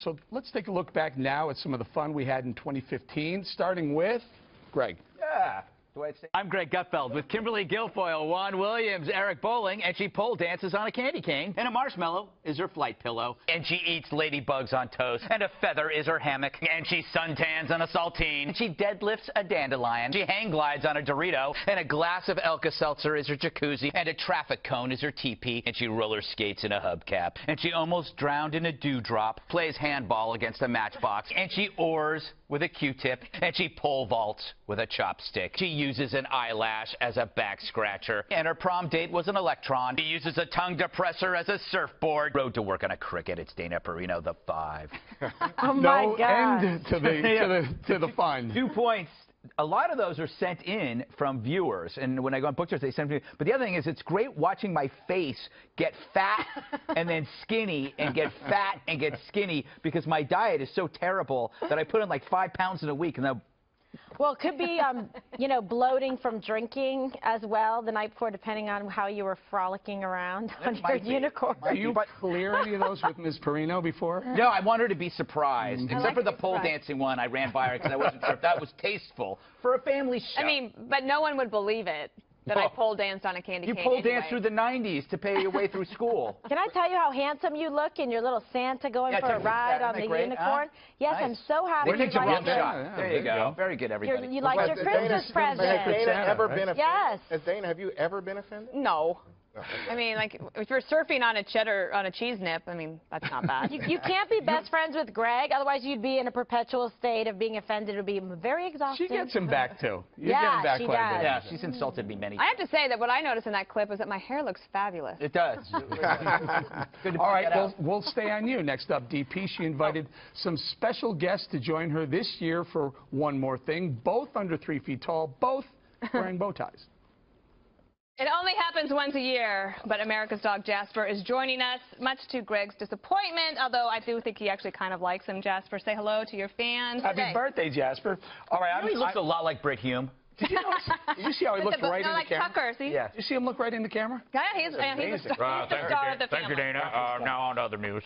So let's take a look back now at some of the fun we had in 2015, starting with Greg. Yeah. I'm Greg Gutfeld with Kimberly, Guilfoyle, Juan Williams, Eric Bolling, and she pole dances on a candy cane. And a marshmallow is her flight pillow. And she eats ladybugs on toast. And a feather is her hammock. And she suntans on a saltine. And she deadlifts a dandelion. She hang glides on a Dorito. And a glass of Alka-Seltzer is her jacuzzi. And a traffic cone is her teepee. And she roller skates in a hubcap. And she almost drowned in a dewdrop. Plays handball against a matchbox. And she oars with a Q-tip. And she pole vaults with a chopstick. She uses an eyelash as a back scratcher. And her prom date was an electron. She uses a tongue depressor as a surfboard. Rode to work on a cricket. It's Dana Perino, the 5. Oh my God. End to the fun. 2 points. A lot of those are sent in from viewers, and when I go on book tours, they send me. But the other thing is, it's great watching my face get fat and then skinny and get fat and get skinny because my diet is so terrible that I put on like 5 pounds in a week, and then. Well, it could be, you know, bloating from drinking as well the night before, depending on how you were frolicking around on your unicorn. Are you clear any of those with Ms. Perino before? No, I want her to be surprised. Except for the pole dancing one, I ran by her because I wasn't sure if that was tasteful for a family show. I mean, but no one would believe it. That I pole danced on a candy cane. You pole danced through the 90s to pay your way through school. Can I tell you how handsome you look in your little Santa going for a ride on the unicorn? Yes, nice. I'm so happy. They get you one shot. There you go. Very good, everybody. You like your Christmas present. Has Dana ever been offended? Yes. Dana, have you ever been offended? No. I mean, like, if you're surfing on a cheese nip, I mean, that's not bad. You can't be best friends with Greg, otherwise you'd be in a perpetual state of being offended. It would be very exhausting. She gets him back, too. You yeah, get him back she quite does. a bit. Yeah, she's insulted me many I times. have to say that what I noticed in that clip was that my hair looks fabulous. It does. Good to All right, we'll stay on you. Next up, DP. She invited some special guests to join her this year for One More Thing, both under 3 feet tall, both wearing bow ties. It only happens once a year, but America's dog Jasper is joining us, much to Greg's disappointment, although I do think he actually kind of likes him. Jasper, say hello to your fans. Happy birthday, Jasper. All right, he looks a lot like Britt Hume. Did you see how he looked right in the camera? Tucker, see? Yeah. Did you see him look right in the camera? Yeah, he's the star of the family. Thank you, Dana. Now on to other news.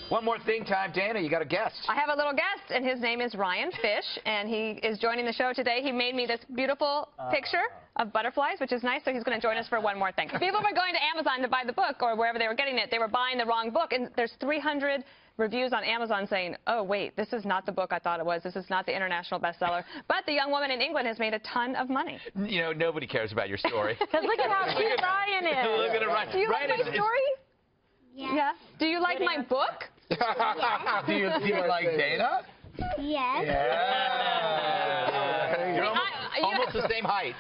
One more thing time, Dana, you got a guest. I have a little guest, and his name is Ryan Fish, and he is joining the show today. He made me this beautiful picture of butterflies, which is nice, so he's going to join us for One More Thing. People were going to Amazon to buy the book, or wherever they were getting it. They were buying the wrong book, and there's 300 reviews on Amazon saying, oh, wait, this is not the book I thought it was. This is not the international bestseller. But the young woman in England has made a ton of money. You know, nobody cares about your story. Because look at how cute Ryan is. Look at Ryan. Do you like my story? Yeah. Do you like my book? Do you like Dana? Yes. Yeah. You're almost the same height.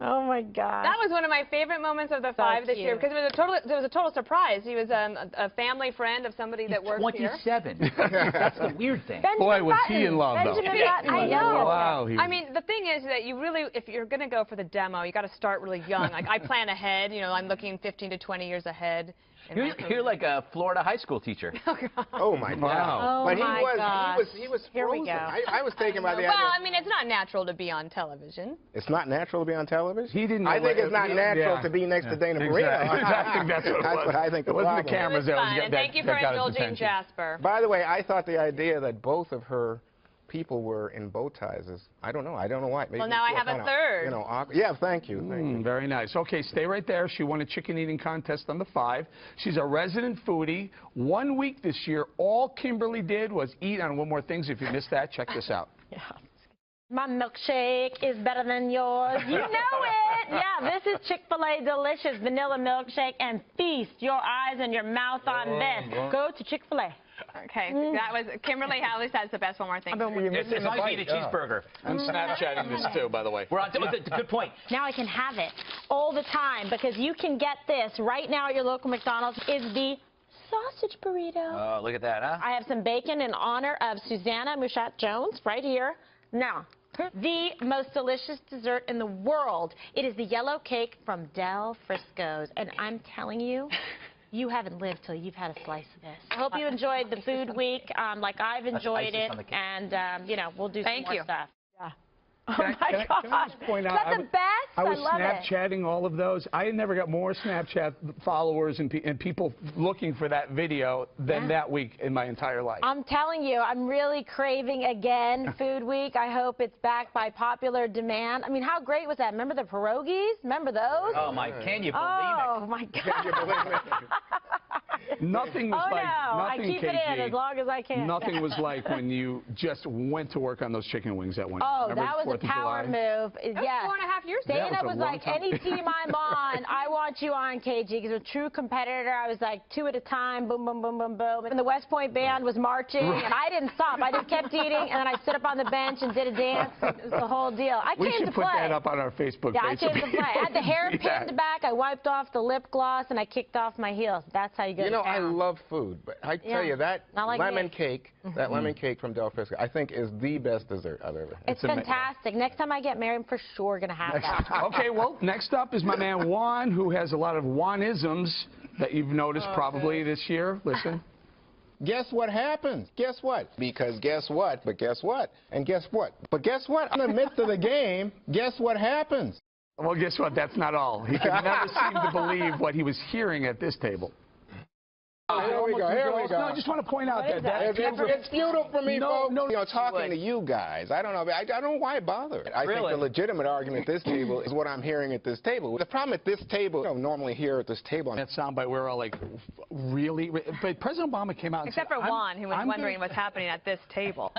Oh my God. That was one of my favorite moments of the 5 this year because it was a total surprise. He was a family friend of somebody that works here. 27. That's the weird thing. Benjamin Boy, was Button. he in love, though. Benjamin Button. I know. Wow. I mean, the thing is that you really, if you're going to go for the demo, you got to start really young. Like, I plan ahead. You know, I'm looking 15 to 20 years ahead. You're like a Florida high school teacher. Oh my God! Wow. But Oh he was Here we frozen. go. I was thinking about the idea. Well, I mean, it's not natural to be on television. It's not natural to be on television. He didn't. I think it's not natural to be next to Dana Perino. I think that's what it was. That's what I think. It wasn't the cameras that Fun, was and thank you for indulging Jasper. By the way, I thought the idea that both of her people were in bow ties is, I don't know why. Maybe Well, now I have a third. You know, awkward. Yeah, thank you. Very nice. Okay, stay right there. She won a chicken eating contest on the 5. She's a resident foodie. 1 week this year, all Kimberly did was eat on One More Thing. If you missed that, check this out. Yeah. My milkshake is better than yours. You know it. Yeah, this is Chick-fil-A delicious vanilla milkshake, and feast your eyes and your mouth on this. Go to Chick-fil-A. Okay, that was Kimberly. Always has the best One More Thing. It's like you eat a cheeseburger. I'm Snapchatting this, too, by the way. We're on. Good point. Now I can have it all the time because you can get this right now at your local McDonald's. Is the sausage burrito. Oh, look at that, huh? I have some bacon in honor of Susanna Mushat Jones right here. Now, the most delicious dessert in the world. It is the yellow cake from Del Frisco's, and I'm telling you, you haven't lived till you've had a slice of this. I hope you enjoyed the food week like I've enjoyed it, and you know, we'll do some more stuff. Yeah. Can I just point out, Is that the best? I was love it. Snapchatting all of those. I had never got more Snapchat followers and people looking for that video than that week in my entire life. I'm telling you, I'm really craving again Food Week. I hope it's back by popular demand. I mean, how great was that? Remember the pierogies? Remember those? Oh, my, can you believe Oh, it? my God. Can you believe it? Nothing was like, I nothing, keep it KG, in as long as I can. Nothing was like when you just went to work on those chicken wings at one. Oh, Remember that was the a 4th of power July? move. That was 4.5 years ago. Dana That was was a long like, time. any team I'm on, I want you on, KG, because a true competitor. I was like 2 at a time, boom, boom, boom, boom, boom. And the West Point band was marching, and I didn't stop. I just kept eating, and then I stood up on the bench and did a dance. It was the whole deal. I We came to should play. put that up on our Facebook Yeah, page. I came to play. I had the hair Yeah. pinned back. I wiped off the lip gloss, and I kicked off my heels. That's how you go You to know, I town. love food, but I tell you, that Not like lemon me. cake, that lemon cake from Del Frisco, I think is the best dessert I've ever had. It's fantastic. Next time I get married, I'm for sure going to have that. Okay, well, next up is my man Juan, who has a lot of Juanisms that you've noticed probably this year. Listen. Guess what happens? Guess what? Because guess what? But guess what? And guess what? But guess what? In the midst of the game, guess what happens? Well, guess what? That's not all. He could never seem to believe what he was hearing at this table. Here we go. Here we go. No, I just want to point out that It's futile for me, folks. No, you know, talking to you guys, I don't know. I don't know why I bother. I think the legitimate argument at this table is what I'm hearing at this table. The problem at this table, you don't normally hear at this table. that soundbite, we're all like, really? But President Obama came out and Except said, for Juan, who was I'm wondering what's happening at this table.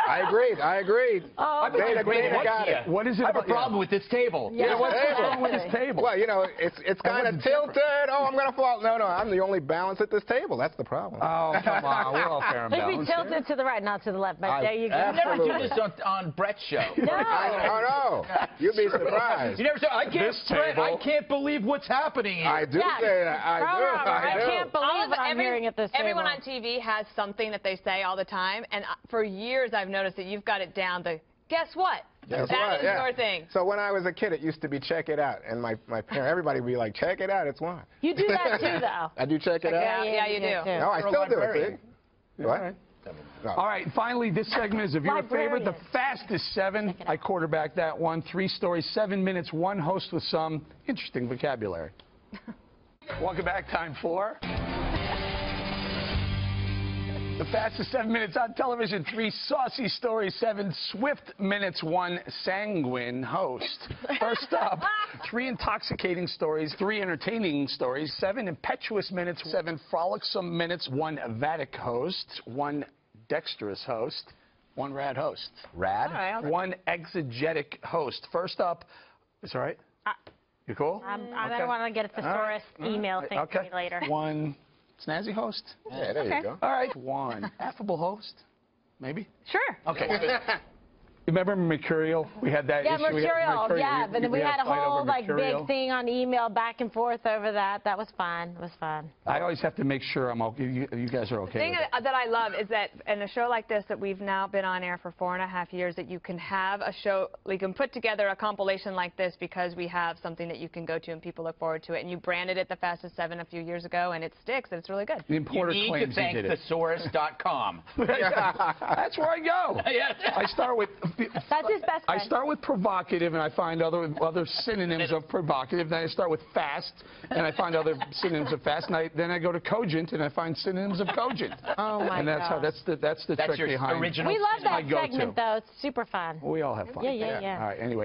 I agreed. I agreed. Oh, Dana got it. What is it? I have a problem with this table. Yeah, what's table. wrong with this table? Well, you know, it's kind of wasn't tilted. Oh, I'm going to fall. No, I'm the only balance at this table. That's the problem. Oh, come on. We're all fair and Maybe balanced. tilted to the right, not to the left. But there you go. You never do Absolutely. this on Brett's show. No. I know. You'd be surprised. You never say, I can't, This Brett, I table- can't believe what's happening here. I do say that. I do. can't believe what I'm hearing at this table. Everyone on TV has something that they say all the time, and for years I've noticed that you've got it down. Guess what? That's That right, is yeah. your thing. So when I was a kid, it used to be check it out, and my parents, everybody would be like, check it out, it's Juan. You do that too, though. I do check it out. Yeah, you do. No, I still do it. See? What? All No. All right, finally, this segment is of your favorite, the Librarian. fastest 7. I quarterbacked that one. 3 stories, 7 minutes, 1 host with some interesting vocabulary. Welcome back, time 4. The fastest 7 minutes on television, 3 saucy stories, 7 swift minutes, 1 sanguine host. First up, 3 intoxicating stories, 3 entertaining stories, 7 impetuous minutes, 7 frolicsome minutes, 1 Vatic host, 1 dexterous host, 1 rad host. Rad? All right, 1 exegetic host. First up, it's all right? You cool? I don't want to get a thesaurus email thing to me later. 1 snazzy host. Yeah, there you go. All right. 1 affable host. Maybe? Sure. Okay. Remember Mercurial? We had that Yeah, issue. Mercurial. Yeah, but we had a fight over whole like Mercurial. big thing on email back and forth over that. That was fun. It was fun. I always have to make sure I'm okay. You guys are The okay. thing with it. that I love is that in a show like this that we've now been on air for 4.5 years, that you can have a show, we can put together a compilation like this because we have something that you can go to and people look forward to it. And you branded it the fastest 7 a few years ago, and it sticks, and it's really good. The You importer need claims to he thank did it. thesaurus.com. That's where I go. Yes. I start with. That's his best I friend. start with provocative, and I find other synonyms of provocative. Then I start with fast, and I find other synonyms of fast. And then I go to cogent, and I find synonyms of cogent. Oh my And that's God. how that's the That's trick your behind. original We love my that go-to. segment though. It's super fun. We all have fun. Yeah. All right. Anyway.